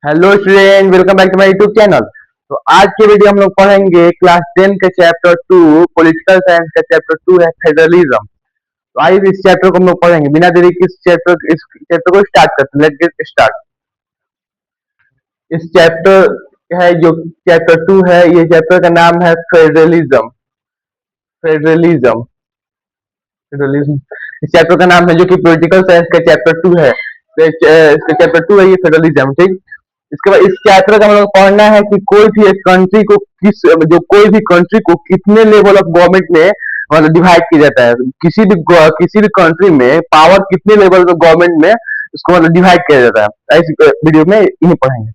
Hello student, welcome back to my YouTube channel. तो आज के वीडियो हम लोग पढ़ेंगे क्लास 10 के चैप्टर 2 पॉलिटिकल साइंस का चैप्टर 2 है फेडरलिज्म। तो आइए इस चैप्टर को हम लोग पढ़ेंगे बिना देरी के इस चैप्टर को स्टार्ट करते हैं। Let's get start. इस चैप्टर है जो चैप्टर 2 है, ये चैप्टर का नाम है फेडरलिज्म। फेडरलिज्म फेडरलिज्म इस चैप्टर का नाम है, जो कि पॉलिटिकल साइंस का चैप्टर 2 है। तो इसका चैप्टर 2 है ये फेडरलिज्म, ठीक। इसके बाद इस चैप्टर का हम लोग पढ़ना है कि कोई भी एक कंट्री को कोई भी कंट्री को कितने लेवल ऑफ गवर्नमेंट में मतलब डिवाइड किया जाता है। किसी भी कंट्री में पावर कितने लेवल ऑफ गवर्नमेंट में इसको मतलब डिवाइड किया जाता है। इस वीडियो में यही पढ़ेंगे।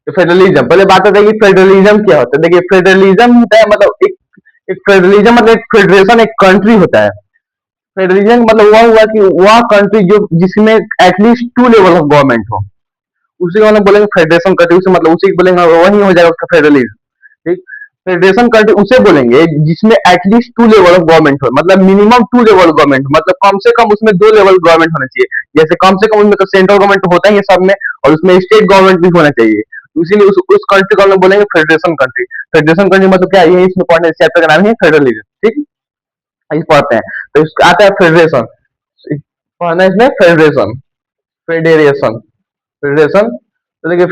तो फेडरलिज्म, पहले बात होता है कि फेडरलिज्म क्या होता है। देखिए, फेडरलिज्म होता है मतलब एक फेडरलिज्म मतलब एक फेडरेशन, एक कंट्री होता है। फेडरलिज्म मतलब वह हुआ कि वह कंट्री जो जिसमें at least two level of government हो, उसी को हम लोग बोलेंगे फेडरेशन कंट्री। उसे मतलब उसी को बोलेंगे, वही हो जाएगा उसका फेडरलिज्म, ठीक। फेडरेशन कंट्री उसे बोलेंगे जिसमें at least two level of government हो, मतलब मिनिमम टू लेवल गवर्नमेंट, मतलब कम से कम उसमें दो लेवल गवर्नमेंट होना चाहिए। जैसे कम से कम उसमें तो सेंट्रल गवर्नमेंट तो होता ही है सब में, और उसमें स्टेट गवर्नमेंट भी होना चाहिए। इसीलिए उस कंट्री को हम लोग बोलेंगे फेडरेशन कंट्री। फेडरेशन कंट्री मतलब क्या है, ये इसमें पढ़ने चैप्टर का नाम है फेडरलिज्म, ठीक। आइए पढ़ते हैं। तो इसका आता है फेडरेशन। पढ़ना है इसमें फेडरेशन, फेडरेशन, फेडरेशन। तो देखिए,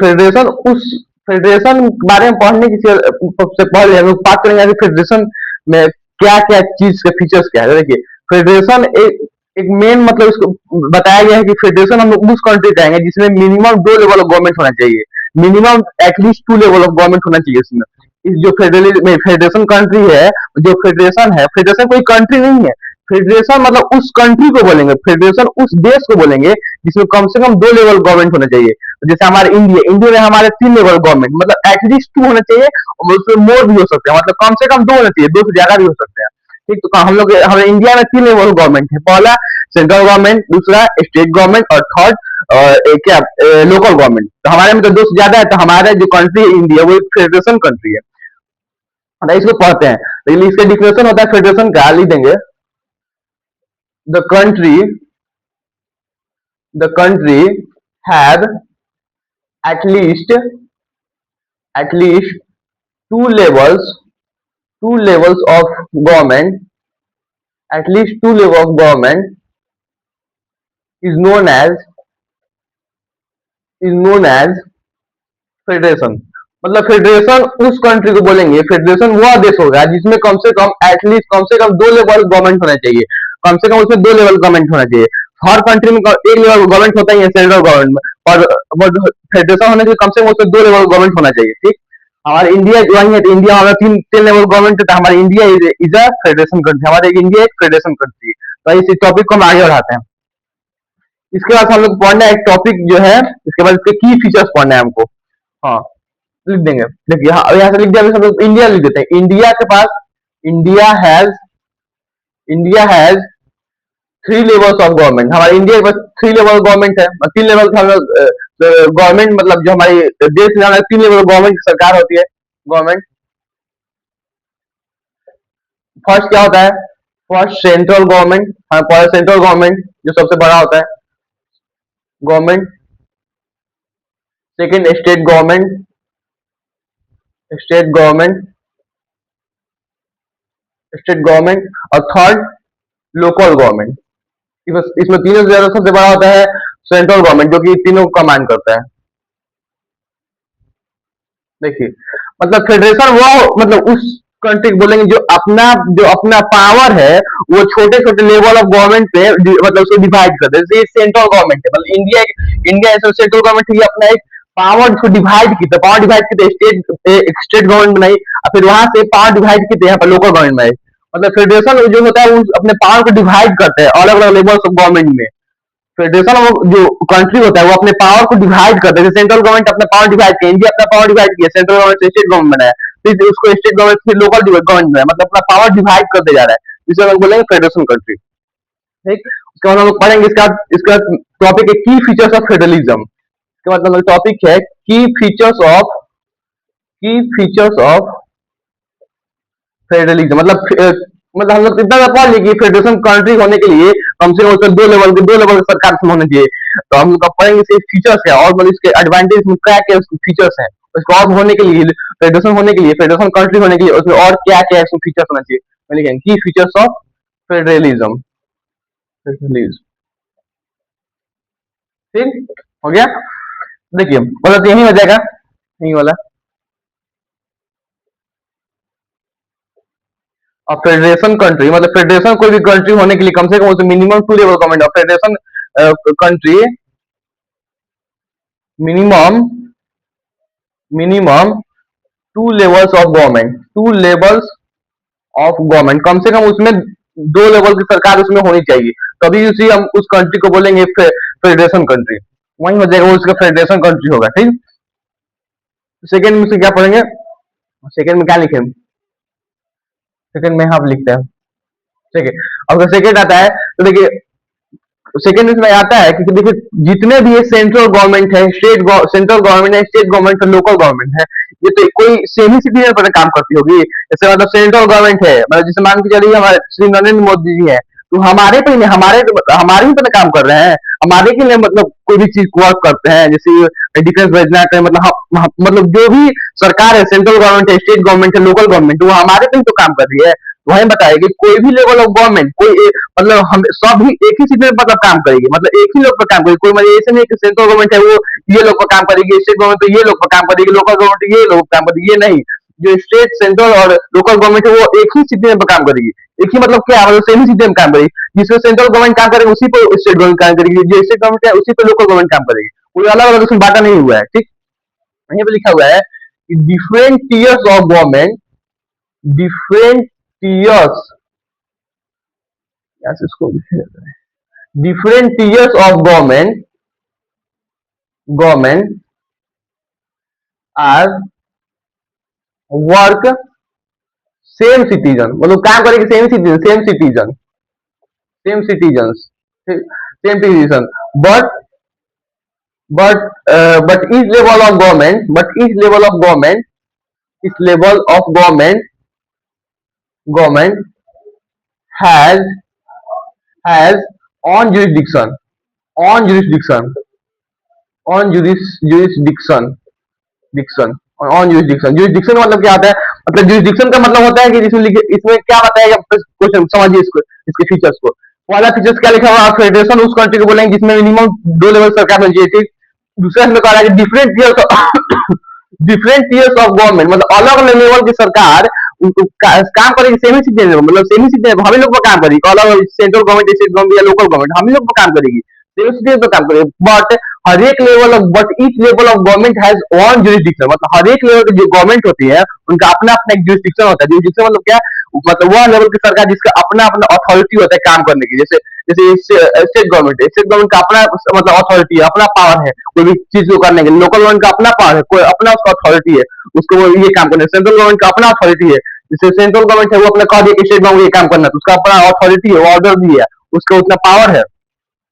फेडरेशन के बारे में पढ़ने की सबसे पहले हम लोग बात करेंगे कि फेडरेशन में क्या क्या चीज के फीचर्स क्या है। देखिए, फेडरेशन एक एक मेन मतलब इसको बताया गया है कि फेडरेशन हम लोग उस कंट्री कहेंगे जिसमें मिनिमम दो लेवल ऑफ गवर्नमेंट होना चाहिए। Minimum at least two level of government होना चाहिए इसमें। इस जो फेडरेशन कंट्री है, जो फेडरेशन है, फेडरेशन कोई कंट्री नहीं है। फेडरेशन मतलब उस कंट्री को बोलेंगे, फेडरेशन उस देश को बोलेंगे जिसमें कम से कम दो लेवल गवर्नमेंट होना चाहिए। जैसे हमारे इंडिया में हमारे तीन लेवल गवर्नमेंट, मतलब एटलीस्ट टू होना चाहिए, और उसमें मोर भी हो सकते हैं, मतलब कम से कम दो होना चाहिए, दो से ज्यादा भी हो सकते हैं, ठीक। तो हमारे इंडिया में तीन लेवल गवर्नमेंट है। पहला सेंट्रल गवर्नमेंट, दूसरा स्टेट गवर्नमेंट, और थर्ड क्या लोकल गवर्नमेंट। तो हमारे में तो दो से ज्यादा है, तो हमारा जो कंट्री है इंडिया, वो एक फेडरेशन कंट्री है। तो इसको पढ़ते हैं। लेकिन इसका डिफिनेशन होता है फेडरेशन का, लिख देंगे। The country the country have at least at least two levels two levels of government. At least two level of government is known as federation. मतलब फेडरेशन उस कंट्री को बोलेंगे, फेडरेशन वह देश होगा जिसमें कम से कम एटलीस्ट कम से कम दो लेवल गवर्नमेंट होना चाहिए। कम से कम उसमें दो लेवल गवर्नमेंट होना चाहिए। हर कंट्री में एक लेवल गवर्नमेंट होता ही है, सेंट्रल गवर्नमेंट, और फेडरेशन होने के लिए कम से कम उसमें दो लेवल गवर्नमेंट होना चाहिए, ठीक। हमारे इंडिया वही है, तो इंडिया हमारा तीन तीन लेवल गवर्नमेंट है, तो हमारे India is a federation country. हमारे इंडिया एक फेडरेशन कंट्री। तो इस टॉपिक को हम आगे बढ़ाते हैं। इसके बाद हम लोग पढ़ना है एक टॉपिक जो है, इसके बाद इसके की फीचर्स पढ़ना है हमको। हाँ, लिख देंगे। देखिए, हाँ, यहाँ से लिख दिया, सब लोग इंडिया लिख देते हैं। इंडिया के पास India has India has three levels of government. हमारे इंडिया के पास थ्री लेवल गवर्नमेंट है, तीन लेवल का हम लोग गवर्नमेंट, मतलब जो हमारी देश में तीन लेवल गवर्नमेंट की सरकार होती है, गवर्नमेंट। फर्स्ट क्या होता है, फर्स्ट सेंट्रल गवर्नमेंट। हाँ, सेंट्रल गवर्नमेंट जो सबसे बड़ा होता है, government. Second state government, state government, state government. और थर्ड लोकल गवर्नमेंट। इसमें तीनों से ज्यादा सबसे बड़ा होता है सेंट्रल गवर्नमेंट, जो कि तीनों को कमांड करता है। देखिए, मतलब फेडरेशन वो मतलब उस कंट्री को बोलेंगे जो अपना पावर है वो छोटे छोटे लेवल ऑफ गवर्नमेंट पे मतलब उसको डिवाइड करते हैं। जैसे सेंट्रल गवर्नमेंट है, मतलब इंडिया ऐसा सेंट्रल गवर्नमेंट है, अपना एक पावर को डिवाइड की, तो पावर डिवाइड की स्टेट गवर्नमेंट बनाई, और फिर वहां से पावर डिवाइड की यहाँ पर लोकल गवर्नमेंट बनाई। मतलब फेडरेशन जो होता है वो अपने पावर को डिवाइड करते हैं अलग अलग लेवल्स ऑफ गवर्नमेंट में। फेडरेशन जो कंट्री होता है वो अपने पावर को डिवाइड करता है। सेंट्रल गवर्नमेंट अपना पावर डिवाइड किया, इंडिया अपना पावर डिवाइड किया, सेंट्रल गवर्नमेंट से स्टेट गवर्नमेंट बनाया, फिर उसको स्टेट गवर्नमेंट फिर लोकल गवर्नमेंट बनाया, मतलब अपना पावर डिवाइड करते जा रहा है, जिसे हम लोग बोलेंगे फेडरेशन कंट्री, ठीक। उसके बाद हम लोग पढ़ेंगे इसका टॉपिक है की फीचर्स ऑफ फेडरलिज्म। इसके बाद हम टॉपिक है की फीचर्स ऑफ फेडरलिज्म, मतलब मतलब हम लोग इतना पढ़ लिए कि फेडरेशन कंट्री होने के लिए कम से कम उसमें दो लेवल की सरकार उसमें होनी चाहिए। तो हम लोग का पढ़ेंगे इसके फीचर्स है और मतलब इसके एडवांटेज में क्या क्या उसके फीचर्स है, उसको और होने के लिए फेडरेशन होने के लिए फेडरेशन कंट्री होने के लिए उसमें और क्या क्या उसमें फीचर्स होना चाहिए, लिखेंगे की फीचर्स ऑफ फेडरलिज्म। फेडरलिज्म ठीक हो गया। देखिए मतलब यही हो जाएगा, यही वाला। और फेडरेशन कंट्री मतलब फेडरेशन कोई भी कंट्री होने के लिए कम से कम उसमें minimum two level government of federation country, minimum minimum two levels of government, two levels of government, कम से कम उसमें दो लेवल की सरकार उसमें होनी चाहिए, तभी उसी हम उस कंट्री को बोलेंगे फेडरेशन कंट्री। वही हो जाएगा, वो उसका फेडरेशन कंट्री होगा। ठीक, सेकेंड में से क्या पढ़ेंगे, सेकेंड में क्या लिखेंगे, सेकेंड में हम लिखते हैं। ठीक है, अब सेकेंड आता है तो देखिए सेकेंड इसमें आता है कि देखिए जितने भी ये सेंट्रल गवर्नमेंट है, सेंट्रल गवर्नमेंट है, स्टेट गवर्नमेंट है, लोकल गवर्नमेंट है, ये तो कोई सेमी सिटीजन पर काम करती होगी। जैसे मतलब सेंट्रल गवर्नमेंट है, मतलब जैसे मान के चलिए हमारे श्री नरेंद्र मोदी जी है, तो हमारे पे नहीं, हमारे ही पे काम कर रहे हैं, हमारे के लिए मतलब कोई भी चीज वर्क करते हैं, जैसे डिफेंस भेजना करें, मतलब जो भी सरकार है, सेंट्रल गवर्नमेंट है, स्टेट गवर्नमेंट है, लोकल गवर्नमेंट, वो हमारे पे ही तो काम कर रही है। वही बताया कि कोई भी लेवल ऑफ गवर्नमेंट मतलब हम सब ही एक ही चीज में मतलब काम करेगी, मतलब एक ही लोग पर काम करेगी, कोई मतलब ऐसे नहीं कि सेंट्रल गवर्नमेंट है वो ये लोग पर काम करेगी, स्टेट गवर्नमेंट तो ये लोग पर काम करेगी, लोकल गवर्नमेंट ये लोग पर काम करेगी, ये नहीं। जो स्टेट सेंट्रल और लोकल गवर्नमेंट है वो एक ही सिस्टम पर काम करेगी। एक ही मतलब क्या, मतलब सेम ही सिस्टम में काम करेगी, जिसमें सेंट्रल गवर्नमेंट काम करेगी उसी पर स्टेट गवर्नमेंट काम करेगी, जो स्टेट गवर्नमेंट है उसी पर लोकल गवर्नमेंट काम करेगी, कोई अलग अलग उसमें बांटा नहीं हुआ है। ठीक, यहीं पे लिखा हुआ है कि different tears of government, different tears, इसको different tiers of government are work same citizen, मतलब काम करेगी same citizen same citizen, but but each level of government, each level of government has has on jurisdiction, on jurisdiction on jurisdiction diction on jurisdiction, jurisdiction मतलब क्या होता है, मतलब jurisdiction का मतलब होता है कि इसमें क्या बताएगा क्वेश्चन, समझिए इसको, इसके फीचर्स को। पहला फीचर्स क्या लिखा हुआ, फेडरेशन उस कंट्री को बोलेंगे जिसमें मिनिमम दो लेवल सरकार होनी चाहिए। ठीक, दूसरा इसमें कह रहा है कि different tears different tears of government, मतलब अलग अलग लेवल की सरकार काम करेगी सेमी सिटीजन, मतलब सेमी सिटीजन हम ही लोग पर काम करेगी, अलग सेंट्रल गवर्नमेंट, स्टेट गवर्नमेंट या लोकल गवर्नमेंट हम ही लोग पर काम करेगी, सेमी सिटीजन पर काम करेगी। हर एक level of but each level of government has own jurisdiction, मतलब हर एक लेवल की जो गवर्नमेंट होती है उनका अपना अपना एक जुरिस्डिक्शन होता है। जुरिस्डिक्शन मतलब क्या, मतलब वह लेवल की सरकार जिसका अपना अपना अथॉरिटी होता है काम करने की। जैसे जैसे स्टेट गवर्नमेंट है, स्टेट गवर्नमेंट का अपना मतलब अथॉरिटी है, अपना पावर है कोई भी चीज को करने के लिए। लोकल गवर्नमेंट का अपना पावर है, कोई अपना उसका अथॉरिटी है, उसको वो ये काम करना है। सेंट्रल गवर्नमेंट का अपना अथॉरिटी है, जैसे सेंट्रल गवर्नमेंट है वो अपना कह दिया कि स्टेट गवर्नमेंट ये काम करना है, तो उसका अपना अथॉरिटी है, वो ऑर्डर भी है, उसका उतना पावर है,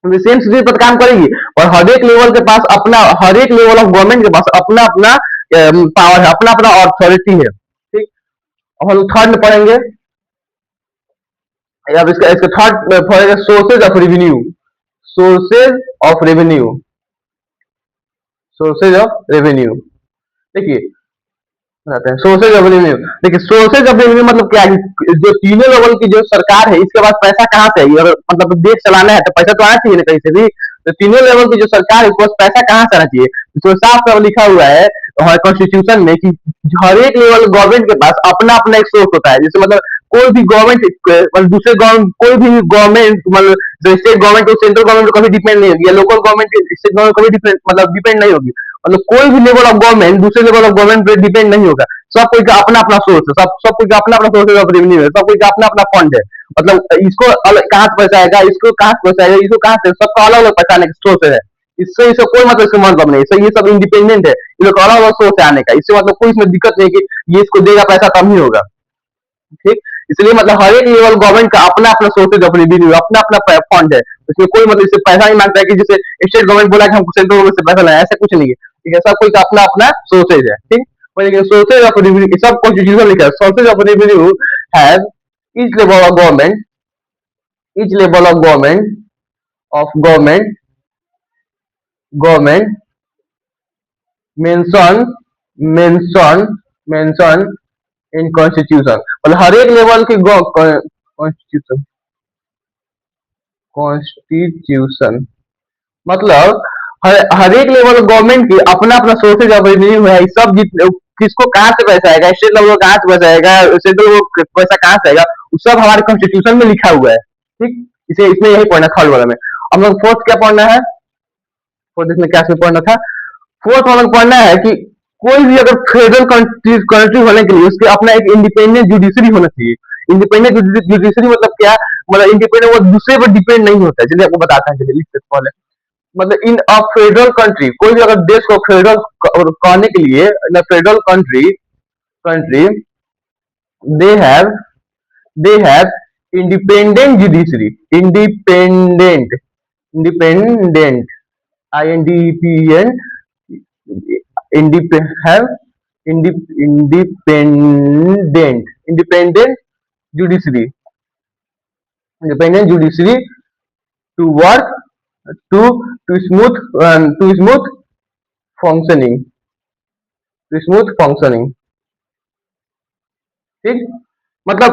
सेम चीज पर काम करेगी। और हर एक लेवल के पास अपना, हर एक लेवल ऑफ गवर्नमेंट के पास अपना अपना पावर है, अपना अपना अथॉरिटी है। ठीक, अब हम थर्ड में पढ़ेंगे, अब इसका इसका थर्ड में पढ़ेंगे sources of revenue, sources of revenue, sources of revenue. देखिए सोर्सेज ऑफ रेवेन्यू, देखिए सोर्सेज ऑफ रेवेन्यू मतलब क्या है, जो तीनों लेवल की जो सरकार है इसके पास पैसा कहाँ से आएगी, अगर मतलब देश चलाना है तो पैसा तो आना चाहिए ना कहीं से भी। तो तीनों लेवल की जो सरकार है उसके पास पैसा कहाँ से आना चाहिए, तो साफ साफ लिखा हुआ है हमारे कॉन्स्टिट्यूशन में कि हर एक लेवल गवर्नमेंट के पास अपना अपना एक सोर्स होता है। जैसे मतलब कोई भी गवर्नमेंट मतलब दूसरे गवर्नमेंट, कोई भी गवर्नमेंट मतलब स्टेट गवर्नमेंट तो सेंट्रल गवर्नमेंट को कभी डिपेंड नहीं होगी, या लोकल गवर्नमेंट स्टेट गवर्नमेंट को भी मतलब डिपेंड नहीं होगी, मतलब कोई भी लेवल ऑफ गवर्नमेंट दूसरे लेवल ऑफ गवर्नमेंट पे डिपेंड नहीं होगा। सब कोई का अपना अपना सोर्स है, सब कोई का अपना अपना सोर्स ऑफ रेवेन्यू है, सब कोई का अपना अपना फंड है। मतलब इसको कहाँ से पैसा आएगा, इसको कहाँ से पैसा आएगा, इसको कहाँ से, सबका अलग अलग पैसा आने का सोर्स है। इससे इससे कोई मतलब इसका मतलब नहीं, इससे ये सब इंडिपेंडेंट है, ये लोग अलग अलग सोर्स है आने का, इससे मतलब कोई इसमें दिक्कत नहीं कि ये इसको देगा पैसा तब ही होगा। ठीक, इसलिए मतलब हर एक लेवल गवर्नमेंट का अपना अपना सोर्सेज ऑफ रेवेन्यू, अपना अपना फंड है, इसमें कोई मतलब इससे पैसा नहीं मांगता है कि जैसे स्टेट गवर्नमेंट बोला कि हम सेंट्रल गवर्नमेंट से पैसा लाए, ऐसा कुछ नहीं है। ठीक है, सब कोई का अपना अपना सोर्सेज है। ठीक, सोर्सेज ऑफ रेवेन्यू सब कॉन्स्टिट्यूशन लिखा है, sources of revenue has each level of government, each level of government mention mention in constitution, मतलब हर एक लेवल के कॉन्स्टिट्यूशन कॉन्स्टिट्यूशन मतलब हर एक लेवल गवर्नमेंट की अपना अपना सोर्सेज ऑफ रेवेन्यू है, सब किसको कहाँ से पैसा आएगा, स्टेट लेवल कहाँ से पैसा आएगा, सेंट्रल लेवल पैसा कहाँ से आएगा, वो सब हमारे कॉन्स्टिट्यूशन में लिखा हुआ है। ठीक, इसे इसमें यही पढ़ना थर्ड वाला में। अब लोग फोर्थ क्या पढ़ना है, फोर्थ इसमें क्या पढ़ना था, फोर्थ वाला पढ़ना है कि कोई भी अगर फेडरल कंट्री होने के लिए उसके अपना एक इंडिपेंडेंट जुडिशरी होना चाहिए। इंडिपेंडेंट जुडिशरी मतलब क्या, मतलब इंडिपेंडेंट, वो दूसरे पर डिपेंड नहीं होता है। चलिए आपको बताता है, चलिए लिखते पहले, मतलब इन अ फेडरल कंट्री, कोई भी अगर देश को फेडरल कहने के लिए, इन federal country they have independent judiciary, independent INDEPEN have independent judiciary to work to smooth functioning, ठीक, मतलब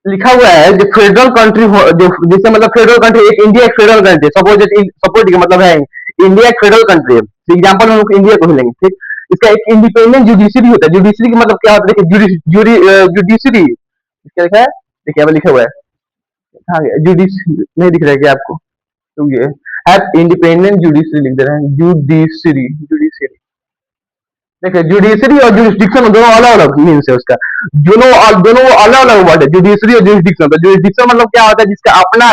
लिखा हुआ है जो फेडरल कंट्री जो जिससे मतलब फेडरल कंट्री, एक इंडिया एक फेडरल कंट्री, सपोज का मतलब है इंडिया एक फेडरल कंट्री है, एग्जांपल हम लोग इंडिया को लेंगे। ठीक, इसका एक इंडिपेंडेंट जुडिशरी होता है। जुडिशरी का मतलब क्या होता है, देखिए जुडिशरी क्या लिखा है, देखिए यहाँ लिखा हुआ है, हाँ जुडिश नहीं दिख रहा है क्या आपको, तो ये हैव इंडिपेंडेंट जुडिशरी लिख दे रहे हैं, जुडिशरी देखिए, जुडिशरी और जुरिस्डिक्शन दोनों अलग अलग मीन्स है उसका, दोनों अलग अलग वर्ड है, जुडिशरी और जुरिस्डिक्शन। तो जुरिस्डिक्शन मतलब क्या होता है, जिसका अपना,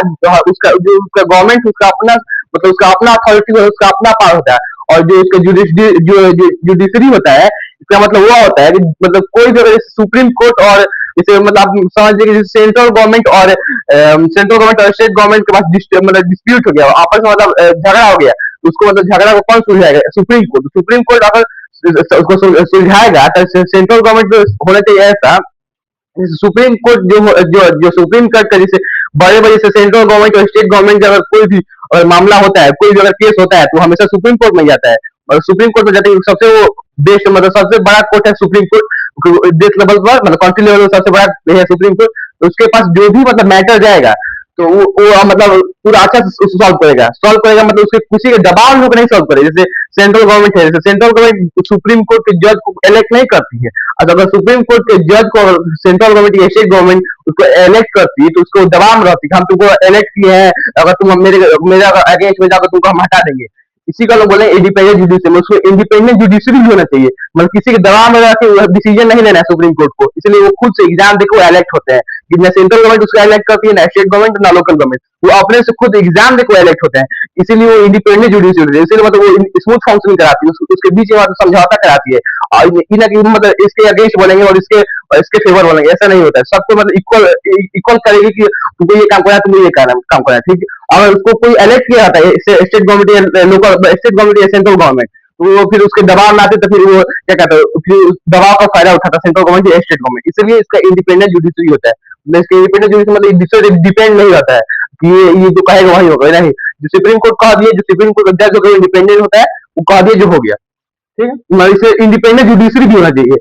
उसका जो उसका गवर्नमेंट, उसका अपना, मतलब उसका अपना अथॉरिटी, उसका अपना पावर होता है। और जो उसका जुडिशरी होता है, इसका मतलब वो होता है कि मतलब कोई भी अगर सुप्रीम कोर्ट और जैसे मतलब आप समझ लीजिए सेंट्रल गवर्नमेंट और स्टेट गवर्नमेंट के पास मतलब डिस्प्यूट हो गया आपस में, मतलब झगड़ा हो गया, उसको मतलब झगड़ा को कौन सुलझाएगा, सुप्रीम कोर्ट। सुप्रीम कोर्ट अगर उसको सुलझाएगा तो सेंट्रल गवर्नमेंट होना चाहिए ऐसा, सुप्रीम कोर्ट जो सुप्रीम कोर्ट का जैसे बड़े बड़े से सेंट्रल गवर्नमेंट और स्टेट गवर्नमेंट का अगर कोई भी मामला होता है, कोई भी अगर केस होता है, तो हमेशा सुप्रीम कोर्ट में जाता है। और सुप्रीम कोर्ट में जाते हैं, सबसे वो बेस्ट, मतलब सबसे बड़ा कोर्ट है सुप्रीम कोर्ट, देश लेवल पर मतलब कंट्री लेवल पर सबसे बड़ा है सुप्रीम कोर्ट। तो उसके पास जो भी मतलब मैटर जाएगा, तो वो मतलब पूरा अच्छा से सॉल्व करेगा, मतलब उसके किसी के दबाव में नहीं सॉल्व करेगा। जैसे सेंट्रल गवर्नमेंट है, जैसे सेंट्रल गवर्नमेंट सुप्रीम कोर्ट के जज को इलेक्ट नहीं करती है, अगर सुप्रीम कोर्ट के जज को सेंट्रल गवर्नमेंट या स्टेट गवर्नमेंट उसको इलेक्ट करती है, तो उसको दबाव में रहती है, हम तुमको इलेक्ट किए हैं, अगर तुम मेरे अगेंस्ट में जाकर तुमको हम हटा देंगे। इसी का लोग बोले इंडिपेंडेंट जुडिशरी, उसको इंडिपेंडेंट जुडिशरी भी होना चाहिए, मतलब किसी के दबाव में रह डिसीजन नहीं लेना है सुप्रीम कोर्ट को, इसलिए वो खुद से एग्जाम देकर इलेक्ट होते हैं। कि ना सेंट्रल गवर्नमेंट उसको इलेक्ट करती है, ना स्टेट गवर्नमेंट, ना लोकल गवर्नमेंट, वो अपने से खुद एग्जाम देकर इलेक्ट होते हैं, इसीलिए वो इंडिपेंडेंट जुडिशरी, इसीलिए मतलब वो स्मूथ फंक्शनिंग कराती है, उसके बीच में मतलब समझौता कराती है, और मतलब इसके अगेंस्ट बोलेंगे और इसके फेवर बोलेंगे, ऐसा नहीं होता है। सबको मतलब इक्वल करेगी कि तुमको ये काम करना है, तुमको ये काम करना है, ठीक। अगर उसको कोई इलेक्ट किया जाता है स्टेट गवर्नमेंट या लोकल स्टेट गवर्नमेंट या सेंट्रल गवर्नमेंट, तो वो फिर उसके दबाव में आते, तो फिर वो क्या कहते हैं, फिर उस दबाव का फायदा उठाता सेंट्रल गवर्नमेंट या स्टेट गवर्नमेंट, इसलिए इसका इंडिपेंडेंट जुडिशरी होता है। मतलब इसका इंडिपेंडेंट जुडिशरी मतलब दूसरे डिपेंड नहीं रहता है कि ये जो कहेगा वही होगा, नहीं, जो सुप्रीम कोर्ट कह दिए, जो सुप्रीम कोर्ट जज होगा इंडिपेंडेंट होता है, वो कह दिए जो हो गया, ठीक है। मतलब इसे इंडिपेंडेंट जुडिशरी भी होना चाहिए,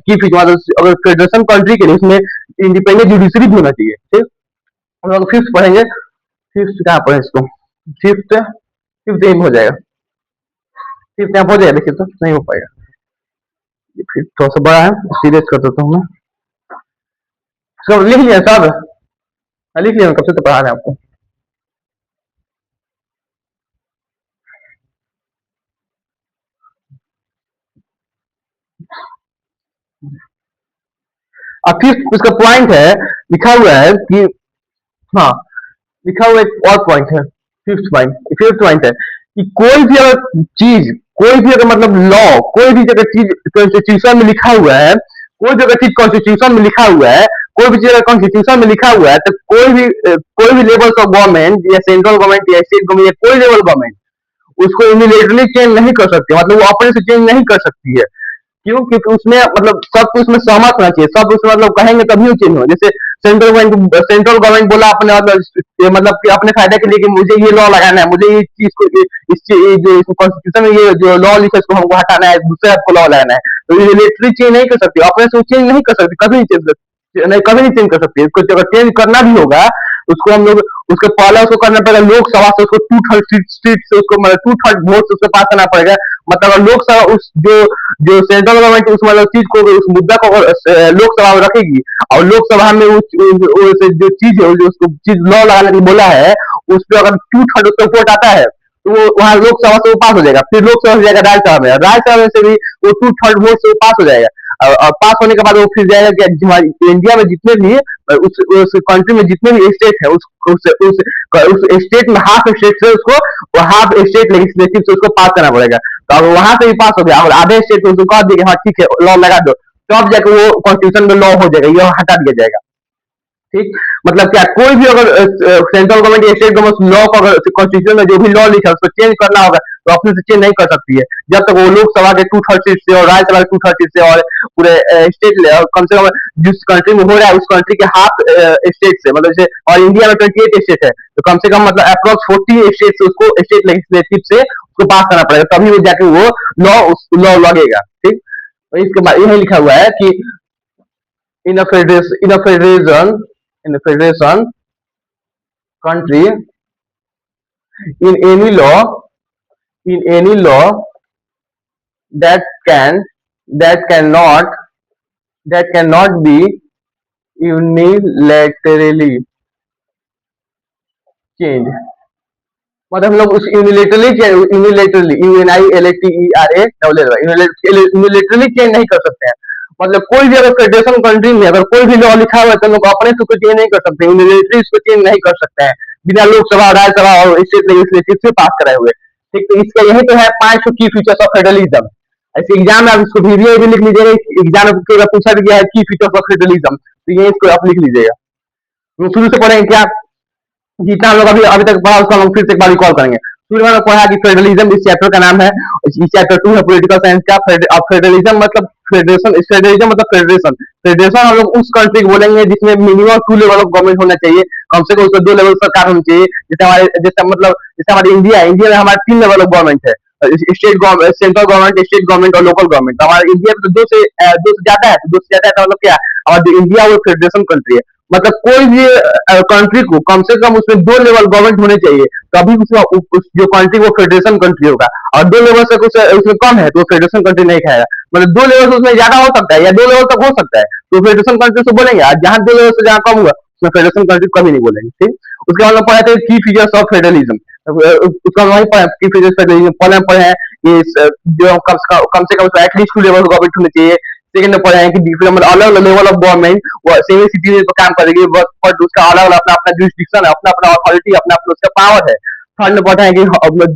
की मतलब अगर फेडरेशन कंट्री के लिए उसमें इंडिपेंडेंट जुडिशरी भी होना चाहिए, ठीक। हम लोग फिफ्थ पढ़ेंगे, फिफ्थ कहाँ पढ़े इसको, फिफ्थ फिफ्थ एम हो जाएगा, फिफ्थ यहाँ हो जाएगा, देखिए तो नहीं हो पाएगा, फिर थोड़ा सा बड़ा है, सीरियस कर देता हूँ मैं, सब लिख लिया सब, लिख लिया, कब से तो पढ़ा रहे हैं आपको। अब फिफ्थ उसका पॉइंट है, लिखा हुआ है कि, हाँ लिखा हुआ एक और पॉइंट है, फिफ्थ पॉइंट है कि कोई भी अगर चीज, कोई भी अगर मतलब लॉ, कोई भी अगर चीज कॉन्स्टिट्यूशन में लिखा हुआ है, कोई भी अगर चीज कॉन्स्टिट्यूशन में लिखा हुआ है, कोई भी चीज अगर कॉन्स्टिट्यूशन में लिखा हुआ है, तो कोई भी लेवल ऑफ गवर्नमेंट या सेंट्रल गवर्नमेंट या स्टेट गवर्नमेंट या कोई लेवल गवर्नमेंट उसको इमीडिएटली चेंज नहीं कर सकती, मतलब वो अपने से चेंज नहीं कर सकती है। क्यों? क्योंकि उसमें मतलब सब कुछ में सहमत होना चाहिए, सब उसमें मतलब कहेंगे तभी वो चेंज हो। जैसे सेंट्रल गवर्नमेंट बोला अपने मतलब कि अपने फायदे के लिए कि मुझे ये लॉ लगाना है, मुझे ये चीज को जो कॉन्स्टिट्यूशन में ये जो लॉ लिखा है इसको हमको हटाना है, दूसरे आपको लॉ लगाना है। तो ये यूनिलेटरी चेंज नहीं कर सकती, अपने से चेंज नहीं कर सकती, कभी नहीं चेंज कर नहीं, कभी नहीं चेंज कर सकती। इसको अगर चेंज करना भी होगा उसको हम लोग उसके पहले उसको करना पड़ेगा लोकसभा से, उसको 2/3 सीट से उसको मतलब 2/3 वोट से उसको पास करना पड़ेगा। मतलब अगर लोकसभा उस जो जो सेंट्रल गवर्नमेंट उस मतलब चीज को उस मुद्दा को अगर लोकसभा में रखेगी और लोकसभा में जो चीज है जो उसको चीज लॉ लगाने के लिए बोला है उस पर अगर 2/3 उसका वोट आता है तो वो वहाँ लोकसभा से वो पास हो जाएगा, फिर लोकसभा से जाएगा राज्यसभा में, राज्यसभा में से भी वो 2/3 वोट से वो पास हो जाएगा। और पास होने के बाद वो फिर जाएगा कि हमारी इंडिया में जितने भी उस कंट्री में जितने भी स्टेट है उस स्टेट में हाफ स्टेट से उसको हाफ स्टेट लेजिस्लेटिव से उसको पास करना पड़ेगा। तो अगर वहां से भी पास हो गया और आधे स्टेट में उसको कह दिया हाँ ठीक है लॉ लगा दो, तो अब जाकर वो कॉन्स्टिट्यूशन में लॉ हो जाएगा, ये हटा दिया जाएगा। ठीक, मतलब क्या कोई भी अगर सेंट्रल गवर्नमेंट या स्टेट गवर्नमेंट लॉ को अगर कॉन्स्टिट्यूशन में जो भी लॉ लिखा है उसको चेंज करना होगा तो अपने से चेंज नहीं कर सकती है, जब तक वो लोकसभा के 2/3 सीट से और राज्यसभा के 2/3 सीट से और पूरे स्टेट कम से कम जिस कंट्री में हो रहा है उस कंट्री के हाफ स्टेट से मतलब जैसे और इंडिया में 28 स्टेट है तो कम से कम मतलब अप्रोक्स 40 स्टेट से उसको स्टेट लेजिस्लेटिव से उसको पास करना पड़ेगा, तभी वो जाके वो लॉ लगेगा। ठीक, तो इसके बाद यही लिखा हुआ है कि in a federation country in any law that can that cannot that cannot be unilaterally changed। मतलब हम लोग उस यूनिलेटरली यूनिलेटरली चेंज नहीं कर सकते हैं। मतलब कोई भी अगर फेडरेशन कंट्री में अगर कोई भी लॉ लिखा हुआ है तो लोग अपने से चेंज नहीं कर सकते, यूनिलेटरली इसको चेंज नहीं कर सकते हैं बिना लोकसभा राज्यसभा और स्टेट लेजिस्लेटिव से पास कराए हुए। ठीक, तो इसका यही तो है 5 की फीचर्स ऑफ फेडरलिज्म। ऐसे एग्जाम में आप इसको वीडियो भी लिख लीजिएगा, एग्जाम में पूछा गया है की फीचर्स ऑफ फेडरलिज्म, तो ये इसको आप लिख लीजिएगा। तो शुरू से पढ़ेंगे क्या जितना हम लोग अभी तक पढ़ा उसको हम लोग फिर से एक बार रिकॉल करेंगे। शुरू में पढ़ा कि फेडरलिज्म इस चैप्टर का नाम है, इस चैप्टर 2 है पॉलिटिकल साइंस का। फेडरलिज्म मतलब फेडरेशन, फेडरलिज्म मतलब फेडरेशन। फेडरेशन हम लोग उस कंट्री को बोलेंगे जिसमें मिनिमम 2 लेवल ऑफ गवर्नमेंट होना चाहिए, कम से कम उसका 2 लेवल सरकार होनी चाहिए। जैसे हमारे इंडिया में हमारे 3 लेवल ऑफ गवर्नमेंट है, state government, central government, state government और लोकल गवर्नमेंट। हमारे इंडिया में तो दो से ज्यादा है, तो 2 से ज्यादा है मतलब क्या हमारा इंडिया वो फेडरेशन कंट्री है। मतलब कोई भी कंट्री को कम से कम उसमें 2 लेवल गवर्नमेंट होने चाहिए तभी उसमें उस जो कंट्री वो फेडरेशन कंट्री होगा। और 2 लेवल से कुछ उसमें कम है तो फेडरेशन कंट्री नहीं खाएगा। मतलब 2 लेवल से उसमें ज्यादा हो सकता है या 2 लेवल तक हो सकता है तो फेडरेशन कंट्री से बोलेंगे, और जहां 2 लेवल से जहां कम हुआ उसमें फेडरेशन कंट्री कभी नहीं बोलेंगे। ठीक, उसके बाद हम पढ़े थे की फीचर्स ऑफ फेडरलिज्म, उसका वही पढ़े की फीचर्स फेडरलिज्म पढ़े हैं कि जो कम से कम एटलीस्ट 2 लेवल गवर्नमेंट होने चाहिए। सेकंड में पढ़े हैं कि मतलब अलग अलग लेवल ऑफ गवर्नमेंट वो सेम सिटीजन पर काम करेगी बट उसका अलग अलग अपना अपना जुरिस्डिक्शन है, अपना अपना अथॉरिटी, अपना अपना उसका पावर है। थर्ड में पढ़े हैं कि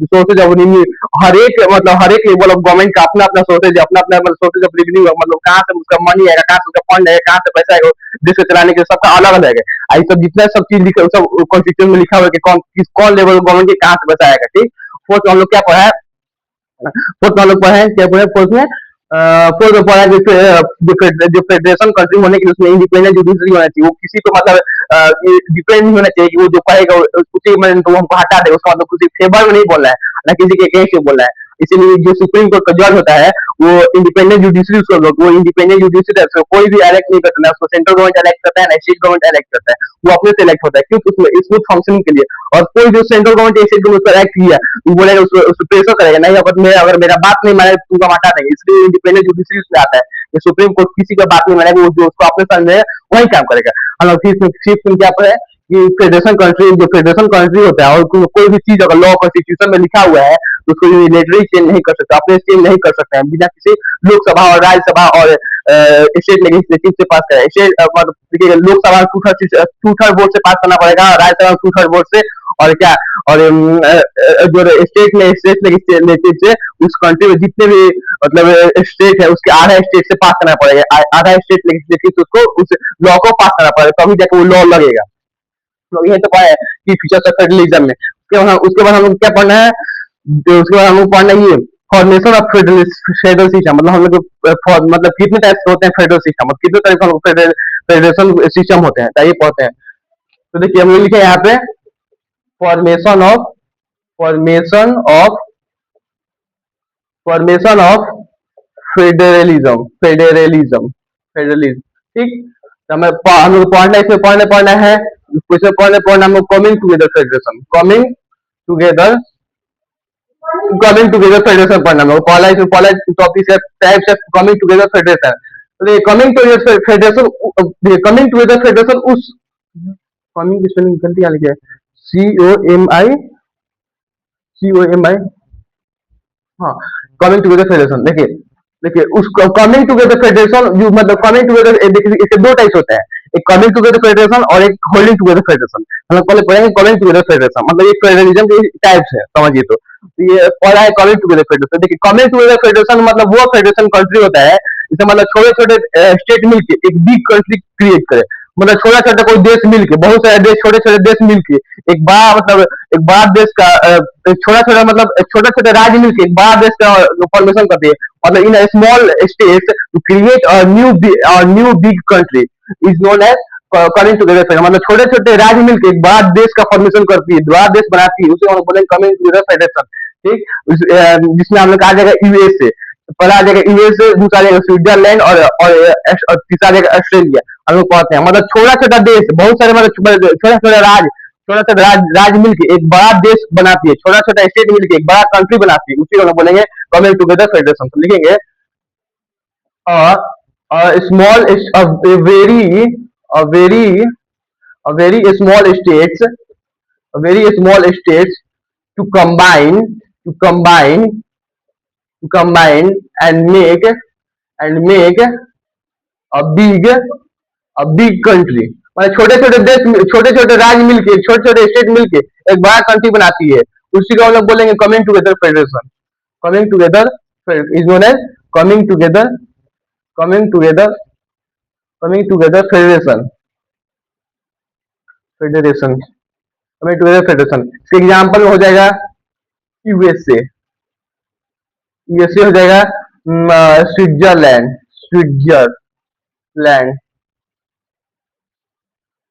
सोर्सेज ऑफ रेवेन्यू, हर एक लेवल ऑफ गवर्नमेंट का अपना अपना सोर्सेज, अपना अपना सोर्सेज ऑफ रेवेन्यू, मतलब कहाँ से उसका मनी आएगा, कहाँ से उसका फंड आएगा, कहाँ से पैसा आएगा देश को चलाने के, सबका अलग अलग है। आई सब जितना सब चीज लिखा सब कॉन्स्टिट्यूशन में लिखा हुआ है कि कौन लेवल गवर्नमेंट के कहाँ से पैसा आएगा। ठीक, फोर्थ हम लोग क्या पढ़ा है, फोर्थ हम लोग पढ़े हैं क्या पढ़े फोर्थ में फोर्थ में पढ़ा है जो फेडरेशन कंट्री होने के लिए उसमें इंडिपेंडेंट जुडिशरी होना चाहिए, वो किसी को मतलब डिपेंड नहीं होना चाहिए कि वो जो कहेगा उसी में तो हमको हटा दे, उसका मतलब किसी फेवर में नहीं बोलना है ना किसी के अगेंस्ट में बोलना है। इसीलिए जो सुप्रीम कोर्ट का जज होता है वो इंडिपेंडेंट जुडिशरी, वो इंडिपेंडेंट जुडिशरी है, कोई भी इलेक्ट नहीं करता है, उसको सेंट्रल गवर्नमेंट इलेक्ट करता है ना स्टेट गवर्नमेंट इलेक्ट करता है, वो अपने से इलेक्ट होता है क्योंकि उसमें स्मूथ फंक्शनिंग के लिए। और कोई जो सेंट्रल गवर्नमेंट या स्टेट गवर्नमेंट इलेक्ट किया वो बोलेगा उसको प्रेशर करेगा नहीं, अगर मेरा बात नहीं माने तुमको हटा देंगे, इसलिए इंडिपेंडेंट जुडिशरी उसमें आता है कि सुप्रीम कोर्ट किसी का बात नहीं मानेगा, वो जो उसको अपने सामने वही काम करेगा। हम फिफ्थ में क्या है कि फेडरेशन कंट्री, जो फेडरेशन कंट्री होता है और कोई भी चीज अगर लॉ कॉन्स्टिट्यूशन में लिखा हुआ है तो उसको यूनिलेटरली चेंज नहीं कर सकते, अपने चेंज नहीं कर सकते हैं बिना किसी लोकसभा और राज्यसभा और स्टेट लेजिस्लेटिव से पास कराए। मतलब लोकसभा 2/3 वोट से पास करना पड़ेगा, राज्यसभा 2/3 वोट से, और क्या और जो स्टेट लेजिस्लेटिव से उस कंट्री में जितने भी मतलब स्टेट है उसके आधा स्टेट से पास करना पड़ेगा, आधा स्टेट लेजिस्लेटिव से उसको उस लॉ को पास करना पड़ेगा तभी जाकर वो लॉ लगेगा। तो ये तो पढ़ा है कि फीचर्स ऑफ फेडरलिज्म में। उसके बाद हम लोग क्या पढ़ना है, उसके बाद हम लोग पढ़ना ये फॉर्मेशन ऑफ फेडरल सिस्टम, मतलब हम लोग मतलब कितने टाइप होते हैं फेडरल सिस्टम, कितने टाइप का फेडरेशन सिस्टम होते हैं, चाहिए पढ़ते हैं। तो देखिए हम लोग लिखे यहाँ पे formation of formation of formation of federalism federalism federalism, ठीक। तो हम लोग पढ़ना, इसमें पढ़ना है, इसमें पढ़ना हम लोग coming together federation, coming together federation पढ़ना है। पहला टॉपिक है types of coming together federation. तो coming together federation, coming together federation उस कमिंग की स्पेलिंग गलती आ लिखी है, COMI, हाँ, कमिंग टुगेदर फेडरेशन। देखिए देखिए उस कमिंग टुगेदर फेडरेशन जो मतलब कमिंग टुगेदर, देखिए इसके दो टाइप्स होते हैं, एक कमिंग टुगेदर फेडरेशन और एक होल्डिंग टुगेदर फेडरेशन। हम लोग पहले पढ़ेंगे कमिंग टुगेदर फेडरेशन, मतलब ये फेडरलिज्म के टाइप्स है, समझिए। तो ये पहला है कमिंग टुगेदर फेडरेशन। देखिए कमिंग टुगेदर फेडरेशन मतलब वो फेडरेशन कंट्री होता है जिसमें मतलब छोटे छोटे स्टेट मिलके एक बिग कंट्री क्रिएट करे। मतलब छोटा छोटा कोई देश मिलके, बहुत सारे देश, छोटे छोटे देश मिलके एक बड़ा, मतलब एक बड़ा देश का छोटा छोटा, मतलब छोटे छोटे राज्य मिलके एक बड़ा देश का फॉर्मेशन करते हैं। मतलब in small states to create new big country is known as coming together federation. मतलब छोटे छोटे राज्य मिलकर एक बड़ा देश का फॉर्मेशन करती है, बड़ा देश बनाती है, उसे हम बोलेंगे कमिंग टुगेदर फेडरेशन, ठीक। जिसमें हम लोग आ जाएगा यूएसए, पहला आ जाएगा यूएसए, दूसरा आ जाएगा स्विट्जरलैंड और तीसरा आ जाएगा ऑस्ट्रेलिया। हम लोग पढ़ते हैं मतलब छोटा छोटा देश, बहुत सारे मतलब छोटा छोटा राज्य मिलकर एक बड़ा देश बनाती है, छोटा छोटा स्टेट मिलकर एक बड़ा कंट्री बनाती है, उसी को हम बोलेंगे कमिंग टुगेदर फेडरेशन। तो लिखेंगे small very a very a very small states to combine to combine and make a big country। मतलब छोटे छोटे देश, छोटे छोटे राज्य मिलके, छोटे छोटे स्टेट मिलके एक बड़ा कंट्री बनाती है, उसी को हम लोग बोलेंगे coming together federation. Coming together is known as coming together coming together coming together federation federation coming together federation. इसके एग्जाम्पल में हो जाएगा यूएसए, यूएसए हो जाएगा स्विट्जरलैंड,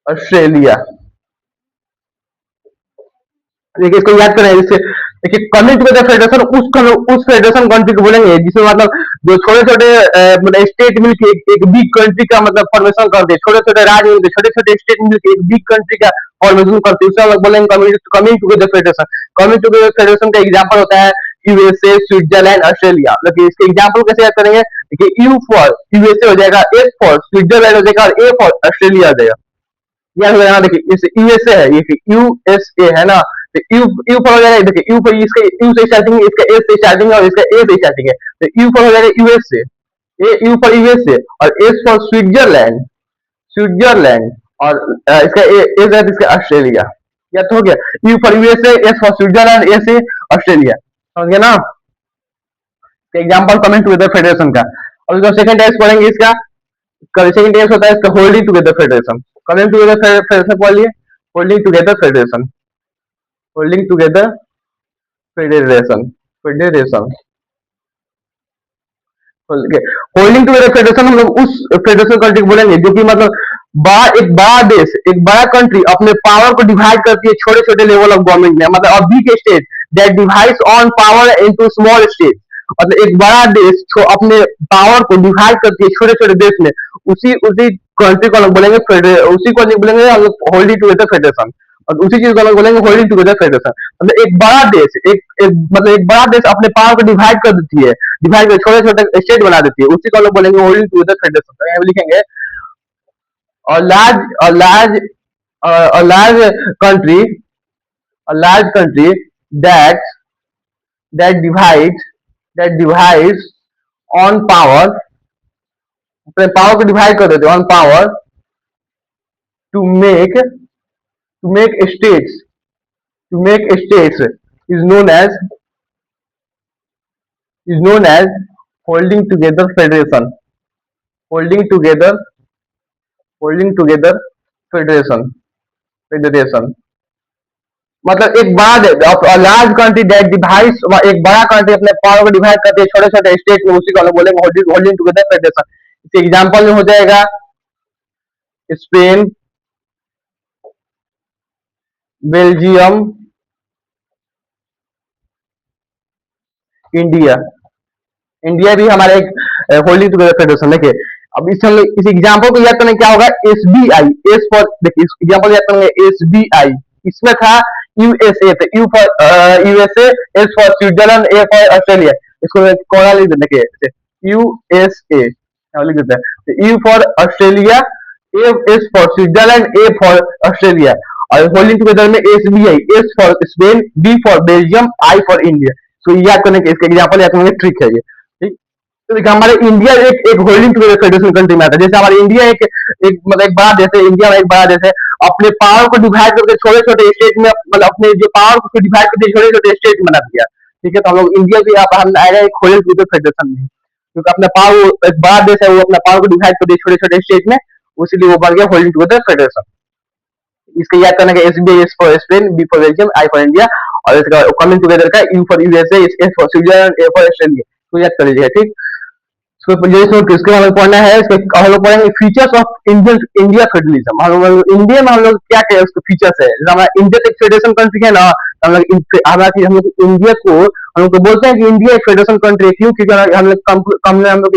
ऑस्ट्रेलिया। देखिए इसको याद करें, इससे देखिए कमिंग टुगेदर फेडरेशन उस फेडरेशन कंट्री को बोलेंगे जिसमें मतलब जो छोटे छोटे मतलब स्टेट मिलके एक बिग कंट्री का मतलब फॉर्मेशन करते हैं, छोटे छोटे राज्य मिलके, छोटे छोटे स्टेट मिलके एक बिग कंट्री का फॉर्मेशन करते हैं, उसे हम लोग बोलेंगे coming together federation. Coming together federation का एग्जाम्पल होता है यूएसए, स्विट्जरलैंड, ऑस्ट्रेलिया। मतलब इसके एग्जाम्पल कैसे याद करेंगे, देखिए यू फॉर यूएसए हो जाएगा, एस फॉर स्विट्जरलैंड हो जाएगा और ए फॉर ऑस्ट्रेलिया हो जाएगा। याद हो जाएगा, देखिए इस यूएसए है, ये यूएसए है ना, तो यू पर हो जाएगा, देखिए यू पर इसका यू से स्टार्टिंग है, इसका ए से स्टार्टिंग है और इसका ए से स्टार्टिंग है, तो यू पर हो जाएगा यूएसए, ए यू पर यूएसए और एस फॉर स्विट्जरलैंड, स्विट्जरलैंड और इसका ए है इसका ऑस्ट्रेलिया। या तो हो गया U for USA, S for Switzerland, A से ऑस्ट्रेलिया, समझ गया ना। एग्जांपल कमिंग टुगेदर फेडरेशन का। और जो सेकंड टाइप पढ़ेंगे इसका, सेकंड टाइप होता है इसका holding together federation. Coming together federation पढ़ लिए, holding together federation, holding together federation federation holding together federation हम लोग उस फेडरेशन कंट्री को बोलेंगे जो कि मतलब एक बड़ा देश, एक बड़ा कंट्री अपने पावर को डिवाइड करती है छोटे छोटे लेवल ऑफ गवर्नमेंट में। मतलब a big state that divides on power into small state. मतलब एक बड़ा देश अपने पावर को डिवाइड करती है छोटे छोटे देश में, उसी उसी कंट्री को हम लोग बोलेंगे उसी को बोलेंगे हम लोग होल्डिंग टुगेदर फेडरेशन। और उसी चीज को हम लोग बोलेंगे होल्डिंग टुगेदर फेडरेशन। मतलब एक बड़ा देश मतलब एक बड़ा देश अपने पावर को डिवाइड कर देती है, डिवाइड कर छोटे छोटे स्टेट बना देती है, उसी को हम लोग बोलेंगे होल्डिंग टुगेदर फेडरेशन। तो यहाँ लिखेंगे a large a large a large country a large country that divides on power, अपने पावर को डिवाइड कर देते on power to make states is known as holding together federation, holding together federation federation. मतलब एक बड़ा large country that divides, एक बड़ा country अपने पावर को डिवाइड करते हैं छोटे छोटे स्टेट में, उसी को हम बोलेंगे होल्डिंग टुगेदर फेडरेशन। इसके एग्जांपल में हो जाएगा स्पेन, बेल्जियम, इंडिया। इंडिया भी हमारा एक होल्डिंग टुगेदर फेडरेशन। देखिए, अब इस हम इस एग्जाम्पल को याद करने क्या होगा, S B I, S for, देखिए इस एग्जाम्पल याद करेंगे एस बी आई, इसमें था यूएसए, तो U for USA, S for Switzerland, A for Australia. इसको कोना लिख देते, देखिए यूएसए लिख देते हैं, U for Australia, A S for Switzerland, A for Australia, और होल्डिंग टुगेदर में S B I, S for Spain, B for Belgium, I for India. तो ये याद करने के, इसका एग्जाम्पल याद करने ट्रिक है ये, ठीक। तो देखिए हमारे इंडिया एक एक होल्डिंग टुगेदर फेडरेशन कंट्री में आता है। जैसे हमारे इंडिया एक एक मतलब एक बड़ा देश है, इंडिया में एक बड़ा देश है, अपने पावर को डिवाइड करके छोटे छोटे स्टेट में, मतलब अपने जो पावर को डिवाइड करके छोटे छोटे स्टेट में बना दिया, ठीक है। तो हम लोग इंडिया भी आप हम आएगा एक होल्डिंग टुगेदर फेडरेशन में, क्योंकि अपना पावर एक बड़ा देश है, वो अपना पावर को डिवाइड कर दिया छोटे छोटे स्टेट में, उसीलिए वो बन गया होल्डिंग टुगेदर फेडरेशन। इसका याद करना है, S B I, S for Spain, B for Belgium, I for India, और इसका कमिंग टुगेदर का U for USA, S for Switzerland, A for Australia. तो याद कर लीजिएगा, ठीक। इसके हमें पढ़ना है, इसके हम लोग पढ़ेंगे features of Indian India federalism. हम लोग इंडिया में हम लोग क्या क्या उसके फीचर्स है। जैसे हमारा इंडिया एक फेडरेशन कंट्री है ना, हम लोग हम लोग इंडिया को हम लोग तो बोलते हैं कि इंडिया एक फेडरेशन कंट्री है, क्यों? क्योंकि हम लोग हम लोग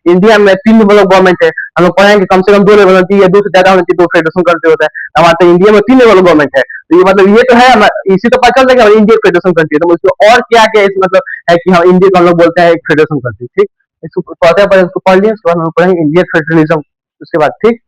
इंडिया में 3 लेवल ऑफ गवर्नमेंट है। हम लोग पढ़ेंगे कम से कम 2 लेवल होती है, 2 से ज्यादा होती है तो फेडरेशन कंट्री होता है। हमारे तो इंडिया में 3 लेवल ऑफ गवर्नमेंट है, तो ये मतलब ये तो है, इसी तो पता चलता है कि हमारी इंडिया फेडरेशन कंट्री है। तो इसको और क्या क्या इस मतलब है कि हम इंडिया को हम लोग बोलते हैं एक फेडरेशन कंट्री, ठीक। इसको पढ़ते हैं, इसको पढ़ लिया, उसके बाद हम पढ़ेंगे इंडियन फेडरलिज्म उसके बाद, ठीक।